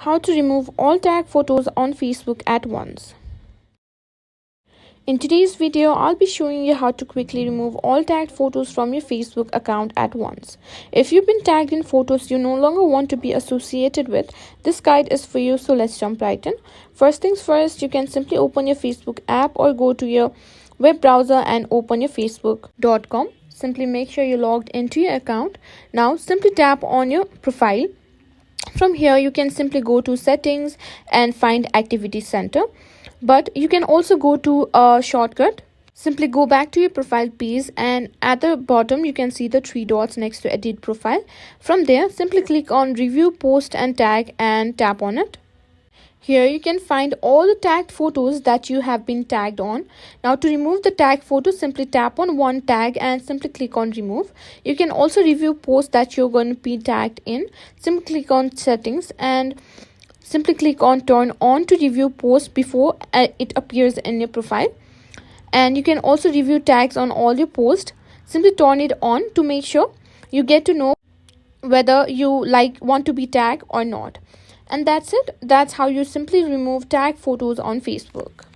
How to remove all tag photos on Facebook at once. In today's video, I'll be showing you how to quickly remove all tagged photos from your Facebook account at once. If you've been tagged in photos you no longer want to be associated with, this guide is for you, so let's jump right in. First things first, you can simply open your Facebook app or go to your web browser and open your facebook.com. Simply make sure you're logged into your account. Now simply tap on your profile. From here you can simply go to settings and find activity center, but you can also go to a shortcut. Simply go back to your profile page and at the bottom you can see the three dots next to edit profile. From there simply click on review post and tag and tap on it. Here you can find all the tagged photos that you have been tagged on. Now to remove the tag photo, simply tap on one tag and simply click on remove. You can also review posts that you're going to be tagged in. Simply click on settings and simply click on turn on to review posts before it appears in your profile. And you can also review tags on all your posts. Simply turn it on to make sure you get to know whether you want to be tagged or not. And that's it. That's how you simply remove tag photos on Facebook.